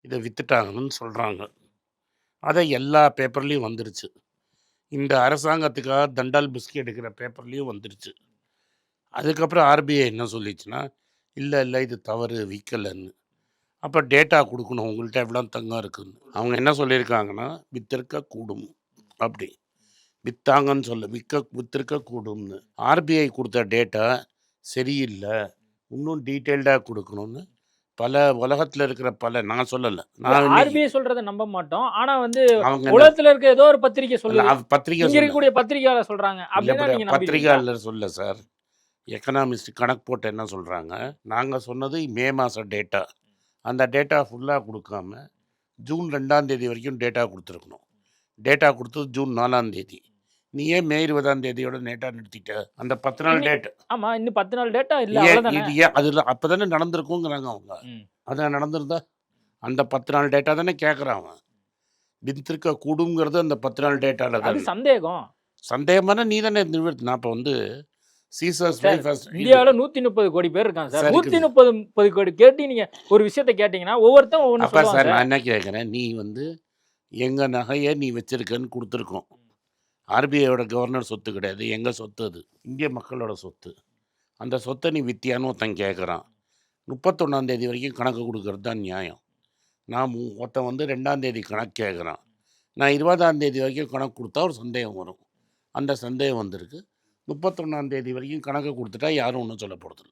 இத வித்துட்டாங்கன்னு சொல்றாங்க. அத எல்லா பேப்பர்லயும் வந்துருச்சு. இந்த அரசாங்கத்துக்காக தண்டால் பிஸ்கி எடுக்கிற பேப்பர்லயும் வந்துருச்சு. அதுக்கப்புறம் ஆர்பிஐ என்ன சொல்லிச்சுன்னா, இல்ல இது தவறு விக்கலன்னு. அப்ப டேட்டா குடுக்கணும். உங்கள்ட்ட எவ்வளோ தங்கம் இருக்குன்னு. அவங்க என்ன சொல்லியிருக்காங்கன்னா, வித்திருக்கக்கூடும் அப்படி. வித்தாங்கன்னு வித்திருக்கக்கூடும்னு. ஆர்பிஐ குடுத்த டேட்டா சரியில்ல. இன்னும் டீட்டெயில்டா குடுக்கணும்னு உலகத்துல இருக்கிற நான் சொல்லல. நான் இன்னைக்கு ஆர்பிஐ சொல்றத நம்ப மாட்டோம். ஆனா வந்து அவங்க என்ன உலகத்துல இருக்க ஏதோ ஒரு பத்திரிக்கை இல்ல சொல்லுது. பத்திரிக்கை இங்க சொல்ல. இருக்கக்கூடிய பத்திரிக்கையாளர் சொல்றாங்க. இல்ல அப்படின்னா நீங்க நம்பிடுவீங்களா? பத்திரிகையாளர் சொல்ல சார். எக்கனாமிஸ்ட் கணக்கு போட்டு என்ன சொல்றாங்க, நாங்க சொன்னது மே மாச டேட்டா. அந்த டேட்டா ஃபுல்லா குடுக்காம, ஜூன் 2ஆம் தேதி வரைக்கும் டேட்டா குடுத்துருக்கணும். டேட்டா குடுத்தது ஜூன் 4ஆம் தேதி. நீ ஏன் மே 20ஆம் தேதியோட டேட்டா நிறுத்திட்ட? அந்த 10 நாள் டேட்டா ஆமா. இன்னும் 10 நாள் டேட்டா இல்ல. ஏன் அவ்வளவுதானே. இது ஏன் அதுல அப்பதானே நடந்திருக்குங்கிறாங்க அவங்க. ம். அதான் நடந்திருந்தா? அந்த 10 நாள் டேட்டா தானே கேட்குறான் அவன். வித்திருக்க கூடும்ங்கிறது அந்த 10 நாள் டேட்டால அது தானே. சந்தேகம். சந்தேகமான நீ தானே நான் இப்ப வந்து சீசர்ஸ் பை சார், ஃபர்ஸ்ட் இது இந்தியாவுல 130 கோடி பேர் இருக்காங்க சார். சார் இருக்குது. 130 கோடி கேட்டு நீங்க ஒரு விஷயத்த கேட்டீங்கன்னா, ஒவ்வொருத்தன் ஒவ்வொன்னு அப்ப சொல்லுவான் சார் சார். நான் என்ன கேட்குறேன், நீ வந்து எங்க நகைய நீ வச்சிருக்கன்னு குடுத்துருக்கோம். ஆர்பிஐயோட கவர்னர் சொத்து கிடையாது. எங்க சொத்து அது. இந்திய மக்களோட சொத்து. அந்த சொத்த நீ வித்தியான்னு ஒருத்தன் கேட்குறான். 31ஆம் தேதி வரைக்கும் கணக்கு குடுக்கறது தான் நியாயம். ஒருத்தன் வந்து 2ஆம் தேதி கணக்கு கேட்குறான். நான் 20ஆம் தேதி வரைக்கும் கணக்கு குடுத்தா ஒரு சந்தேகம் வரும். அந்த சந்தேகம் வந்திருக்கு. 31ஆம் தேதி வரைக்கும் கணக்கு குடுத்துட்டா யாரும் ஒண்ணும் சொல்ல போறதில்ல.